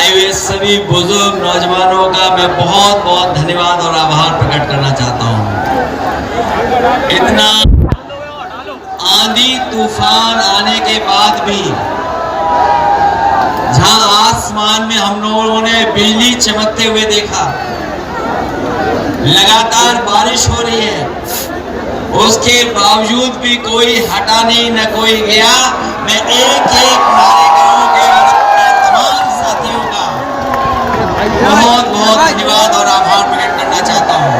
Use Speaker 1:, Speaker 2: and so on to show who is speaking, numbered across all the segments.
Speaker 1: आए हुए सभी बुजुर्ग नौजवानों का मैं बहुत बहुत धन्यवाद और आभार प्रकट करना चाहता हूँ। इतना आंधी तूफान आने के बाद भी जहां आसमान में हम लोगों ने बिजली चमकते हुए देखा, लगातार बारिश हो रही है, उसके बावजूद भी कोई हटा नहीं, न कोई गया। मैं एक एक नारे के अपने तमाम साथियों का बहुत बहुत धन्यवाद और आभार प्रकट करना चाहता हूं।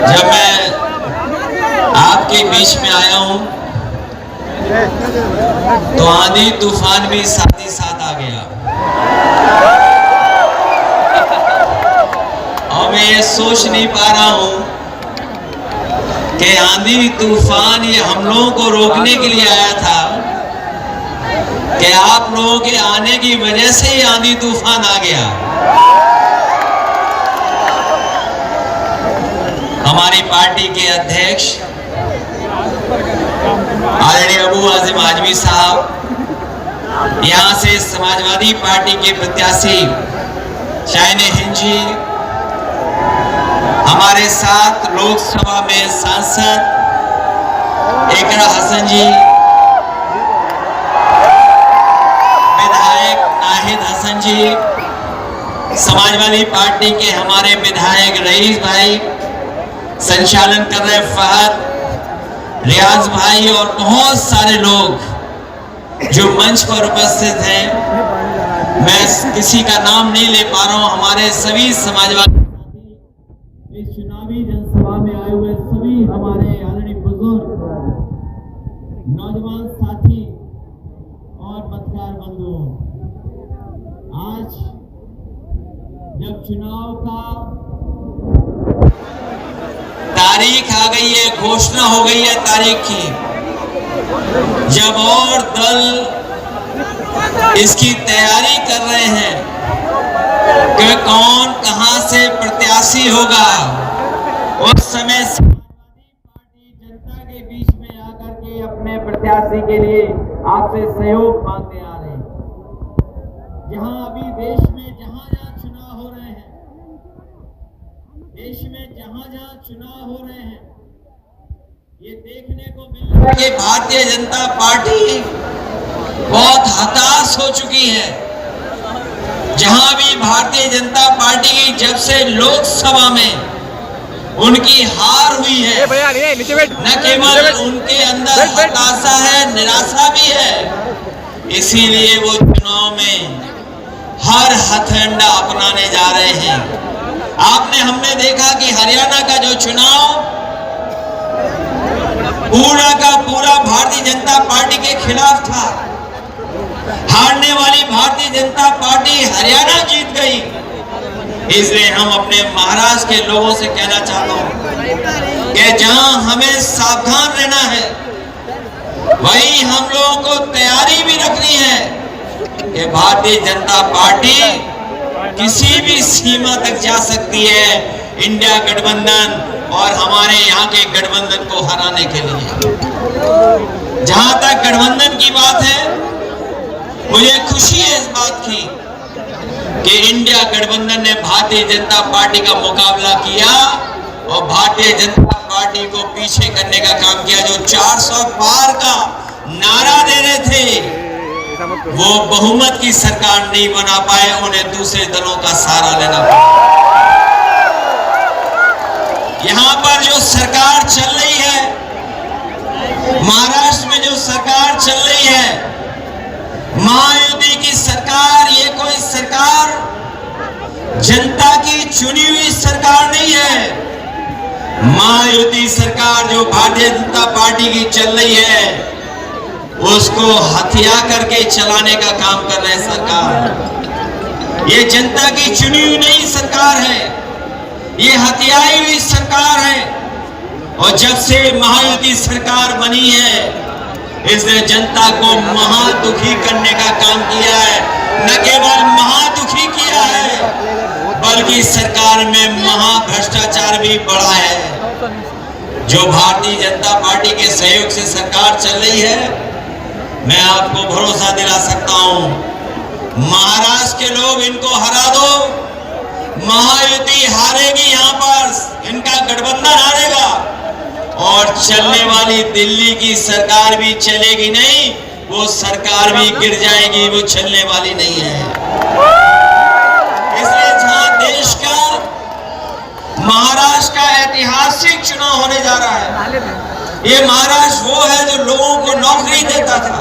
Speaker 1: जब मैं आपके बीच में आया हूं तो आंधी तूफान भी साथ ही साथ आ गया और मैं ये सोच नहीं पा रहा हूं कि आंधी तूफान ये हम लोगों को रोकने के लिए आया था कि आप लोगों के आने की वजह से ही आंधी तूफान आ गया। हमारी पार्टी के अध्यक्ष आदरणीय अबू आज़िम आजमी साहब, यहां से समाजवादी पार्टी के प्रत्याशी शाहीन हिंद जी, हमारे साथ लोकसभा में सांसद एकरा हसन जी, विधायक नाहिद हसन जी, समाजवादी पार्टी के हमारे विधायक रईस भाई, संचालन कर रहे फहद, रियाज भाई और बहुत सारे लोग जो मंच पर उपस्थित हैं। मैं किसी का नाम नहीं ले पा रहा हूं। हमारे सभी समाजवादी साथी, इस चुनावी जनसभा में आए हुए सभी हमारे आदरणीय बुजुर्ग नौजवान साथी और पत्रकार बंधुओं, आज जब चुनाव का तारीख आ गई है, घोषणा हो गई है तारीख की, जब और दल इसकी तैयारी कर रहे हैं कि कौन कहां से प्रत्याशी होगा, उस समय समाजवादी पार्टी जनता के बीच में आकर के अपने प्रत्याशी के लिए आपसे सहयोग मांगने आ रहे हैं। जहां अभी देश में जहां जहां चुनाव हो रहे हैं, देश में जहां जहां चुनाव हो रहे हैं, ये देखने को मिल रहा है कि भारतीय जनता पार्टी बहुत हताश हो चुकी है। जहां भी भारतीय जनता पार्टी की जब से लोकसभा में उनकी हार हुई है, न केवल उनके अंदर हताशा है, निराशा भी है। इसीलिए वो चुनाव में हर हथकंडा अपनाने जा रहे हैं। हमने देखा कि हरियाणा का जो चुनाव पूरा का पूरा भारतीय जनता पार्टी के खिलाफ था, हारने वाली भारतीय जनता पार्टी हरियाणा जीत गई। इसलिए हम अपने महाराष्ट्र के लोगों से कहना चाहता हूं कि जहां हमें सावधान रहना है, वहीं हम लोगों को तैयारी भी रखनी है कि भारतीय जनता पार्टी किसी भी सीमा तक जा सकती है इंडिया गठबंधन और हमारे यहाँ के गठबंधन को हराने के लिए। जहां तक गठबंधन की बात है, मुझे खुशी है इस बात की कि इंडिया गठबंधन ने भारतीय जनता पार्टी का मुकाबला किया और भारतीय जनता पार्टी को पीछे करने का काम किया। जो 400 पार का नारा दे रहे थे, वो बहुमत की सरकार नहीं बना पाए, उन्हें दूसरे दलों का सहारा लेना पड़ा। यहां पर जो सरकार चल रही है, महाराष्ट्र में जो सरकार चल रही है, महायुति की सरकार, ये कोई सरकार जनता की चुनी हुई सरकार नहीं है। महायुति सरकार जो भारतीय जनता पार्टी की चल रही है, उसको हथिया करके चलाने का काम कर रहे सरकार। ये जनता की चुनी हुई नहीं सरकार है, ये हथियाई हुई सरकार है। और जब से महायुति सरकार बनी है, इसने जनता को महादुखी करने का काम किया है। न केवल महादुखी किया है, बल्कि सरकार में महाभ्रष्टाचार भी बढ़ा है। जो भारतीय जनता पार्टी के सहयोग से सरकार चल रही है, मैं आपको भरोसा दिला सकता हूं, महाराष्ट्र के लोग इनको हरा दो, महायुति हारेगी, यहाँ पर इनका गठबंधन हारेगा और चलने वाली दिल्ली की सरकार भी चलेगी नहीं, वो सरकार भी गिर जाएगी, वो चलने वाली नहीं है। इसलिए जहां देश का महाराष्ट्र का ऐतिहासिक चुनाव होने जा रहा है, ये महाराष्ट्र वो है जो लोगों को नौकरी देता था,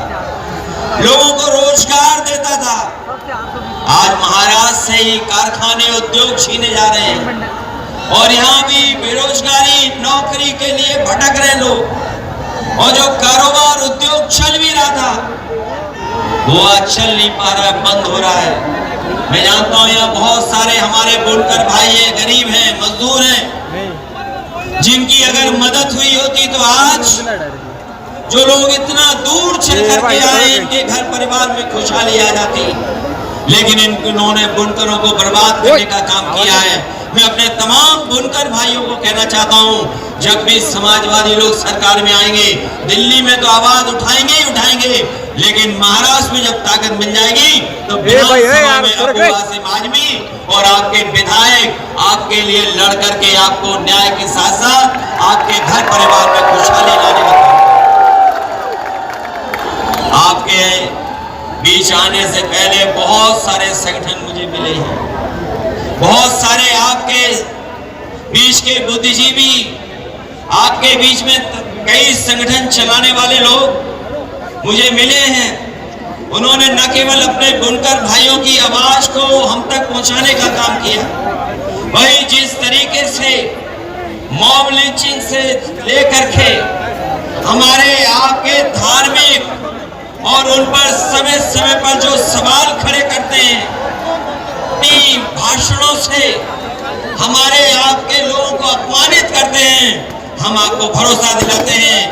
Speaker 1: लोगों को रोजगार देता था। आज महाराष्ट्र से ही कारखाने उद्योग छीने जा रहे हैं और यहाँ भी बेरोजगारी नौकरी के लिए भटक रहे लोग, और जो कारोबार उद्योग चल भी रहा था वो आज चल नहीं पा रहा है, बंद हो रहा है। मैं जानता हूँ यहाँ बहुत सारे हमारे बुनकर भाई हैं, गरीब हैं, मजदूर हैं, जिनकी अगर मदद हुई होती तो आज जो लोग इतना दूर चल करके आए, इनके घर परिवार में खुशहाली आ जाती, लेकिन इन्होंने बुनकरों को बर्बाद करने का काम किया है। मैं अपने तमाम बुनकर भाइयों को कहना चाहता हूं, जब भी समाजवादी लोग सरकार में आएंगे, दिल्ली में तो आवाज उठाएंगे ही उठाएंगे, लेकिन महाराष्ट्र में जब ताकत मिल जाएगी तो विधानसभा में अबू आसिम आजमी और आपके विधायक आपके लिए लड़ करके आपको न्याय के साथ साथ आपके घर परिवार में खुशहाली लाने का काम। आपके बीच आने से पहले बहुत सारे संगठन मुझे मिले हैं, बहुत सारे आपके बीच के बुद्धिजीवी, आपके बीच में कई संगठन चलाने वाले लोग मुझे मिले हैं। उन्होंने न केवल अपने बुनकर भाइयों की आवाज को हम तक पहुंचाने का काम किया, वही जिस तरीके से मॉब लिंचिंग से लेकर के हमारे आपके धार्मिक और उन पर समय समय पर जो सवाल खड़े करते हैं, भाषणों से हमारे आपके लोगों को अपमानित करते हैं, हम आपको भरोसा दिलाते हैं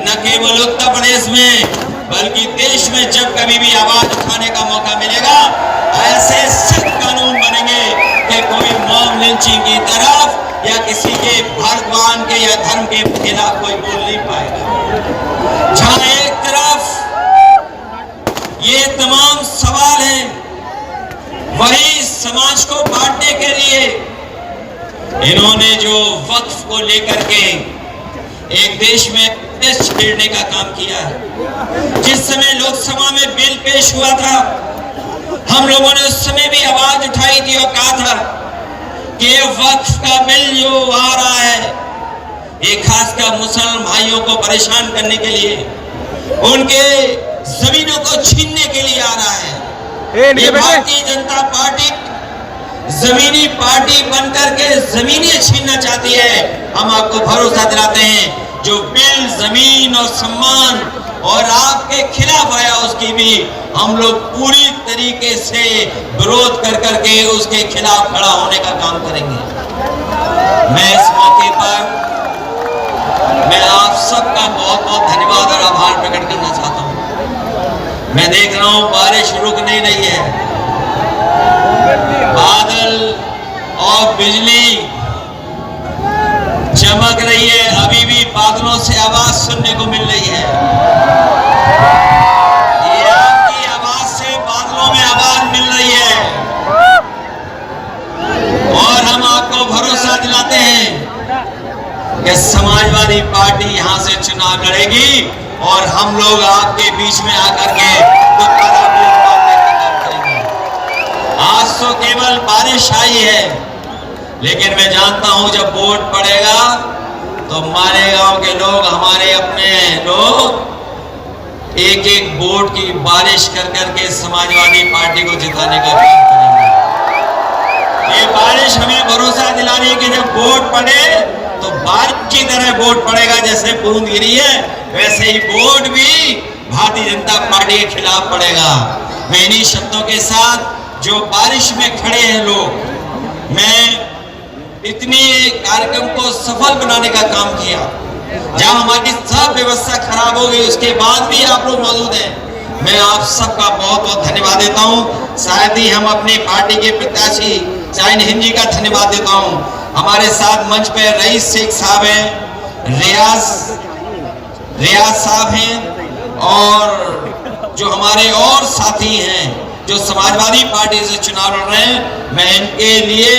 Speaker 1: न केवल उत्तर प्रदेश में बल्कि देश में जब कभी भी आवाज उठाने का मौका मिलेगा, ऐसे सख्त कानून बनेंगे कि कोई मॉब लिंचिंग की तरफ या किसी के भगवान के या धर्म के खिलाफ कोई बोल नहीं पाएगा। जहां एक तरफ ये तमाम सवाल हैं, वही समाज को बांटने के लिए इन्होंने जो वक्फ को लेकर के एक देश में छेड़ने का काम किया है। जिस समय लोकसभा में बिल पेश हुआ था, हम लोगों ने उस समय भी आवाज उठाई थी और कहा था कि वक्फ का बिल जो आ रहा है, ये खासकर मुसलमान भाइयों को परेशान करने के लिए, उनके जमीनों को छीनने के लिए आ रहा है। ये भारतीय जनता पार्टी जमीनी पार्टी बनकर के जमीनें छीनना चाहती है। हम आपको भरोसा दिलाते हैं, जो बिल जमीन और सम्मान और आपके खिलाफ आया, उसकी भी हम लोग पूरी तरीके से विरोध कर करके उसके खिलाफ खड़ा होने का काम करेंगे। मैं इस मौके पर मैं आप सबका बहुत बहुत धन्यवाद और आभार प्रकट करना चाहता हूँ। मैं देख रहा हूं बारिश रुक नहीं रही है, बादल और बिजली चमक रही है, अभी भी बादलों से आवाज सुनने को मिल रही है। ये आपकी आवाज से बादलों में आवाज मिल रही है और हम आपको भरोसा दिलाते हैं कि समाजवादी पार्टी यहां से चुनाव लड़ेगी और हम लोग आपके बीच में आकर के दोबारा काम करेंगे। आज तो केवल बारिश आई है, लेकिन मैं जानता हूं जब वोट पड़ेगा तो मालेगांव के लोग, हमारे अपने लोग एक एक वोट की बारिश कर करके समाजवादी पार्टी को जिताने का काम करेंगे। ये बारिश हमें भरोसा दिला रही है कि जब वोट पड़े तो बारिश की तरह वोट पड़ेगा, जैसे बूंद गिरी है वैसे ही वोट भी भारतीय जनता पार्टी के खिलाफ पड़ेगा। मैं इन्हीं शब्दों के साथ जो बारिश में खड़े हैं लोग, मैं इतनी कार्यक्रम को सफल बनाने का काम किया, जहां हमारी सब व्यवस्था खराब हो गई, उसके बाद भी आप लोग मौजूद हैं। मैं आप सबका बहुत बहुत धन्यवाद देता हूं। साथ ही हम अपनी पार्टी के प्रत्याशी शाहीन हिंद जी का धन्यवाद देता हूं। हमारे साथ मंच पे रईस शेख साहब हैं, रियाज साहब हैं और जो हमारे और साथी हैं जो समाजवादी पार्टी से चुनाव लड़ रहे हैं, मैं इनके लिए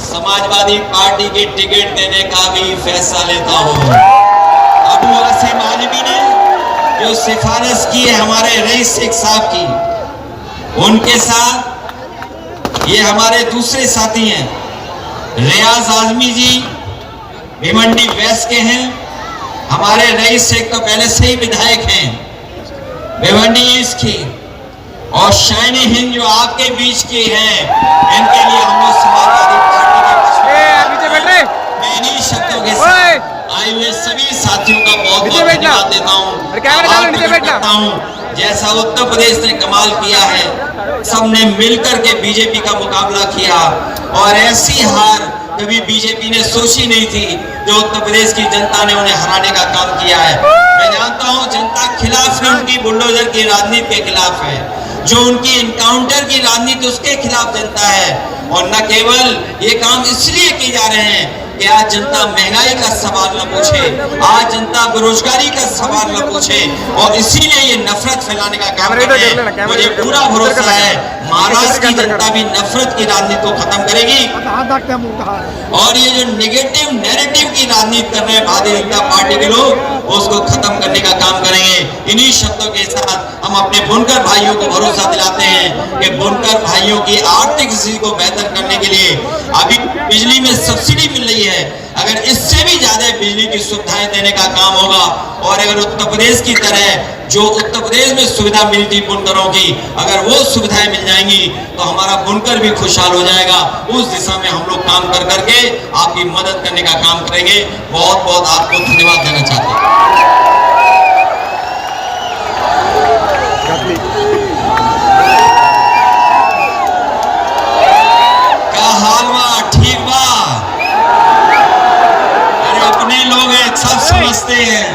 Speaker 1: समाजवादी पार्टी की टिकट देने का भी फैसला लेता हूं। अबू आसिम आलमी ने जो सिफारिश की है हमारे रईस शेख साहब की, उनके साथ ये हमारे दूसरे साथी हैं रियाज आजमी जी, भिवंडी वेस्ट के हैं। हमारे रईस शेख तो पहले से ही विधायक हैं भिवंडी ईस्ट की, और शाइनी हिंद जो आपके बीच की हैं, इनके लिए हम लोग समाजवादी पार्टी के मैं इन्हीं शब्दों के साथ आए हुए सभी साथियों का बहुत बहुत धन्यवाद देता हूँ। जैसा उत्तर प्रदेश ने कमाल किया है, सबने मिलकर के बीजेपी का मुकाबला किया, और ऐसी हार कभी बीजेपी ने सोची नहीं थी जो उत्तर प्रदेश की जनता ने उन्हें हराने का काम किया है। मैं जानता हूं जनता खिलाफ है, उनकी बुलडोजर की राजनीति के खिलाफ है, जो उनकी इनकाउंटर की राजनीति उसके खिलाफ जनता है। और न केवल ये काम इसलिए किए जा रहे हैं कि आज जनता महंगाई का सवाल न पूछे, आज जनता बेरोजगारी का सवाल न पूछे, और इसीलिए ये नफरत फैलाने का काम कर रहे हैं। मुझे पूरा भरोसा है महाराष्ट्र की जनता भी नफरत की राजनीति को खत्म करेगी, और ये जो नेगेटिव नैरेटिव की राजनीति कर रहे हैं भारतीय जनता पार्टी के लोग, उसको खत्म करने का काम करेंगे। इन्हीं शब्दों के साथ हम अपने बुनकर भाइयों को भरोसा दिलाते हैं कि बुनकर भाइयों की आर्थिक स्थिति को बेहतर करने के लिए अभी बिजली में सब्सिडी मिल रही है, अगर इससे भी ज्यादा बिजली की सुविधाएं देने का काम होगा, और अगर उत्तर प्रदेश की तरह जो उत्तर प्रदेश में सुविधा मिलती बुनकरों की, अगर वो सुविधाएं मिल जाएंगी तो हमारा बुनकर भी खुशहाल हो जाएगा। उस दिशा में हम लोग काम कर करके आपकी मदद करने का काम करेंगे। बहुत बहुत आपको धन्यवाद देना चाहते हैं। क्या हाल बा? ठीक बा? अरे अपने लोग हैं, सब समझते हैं।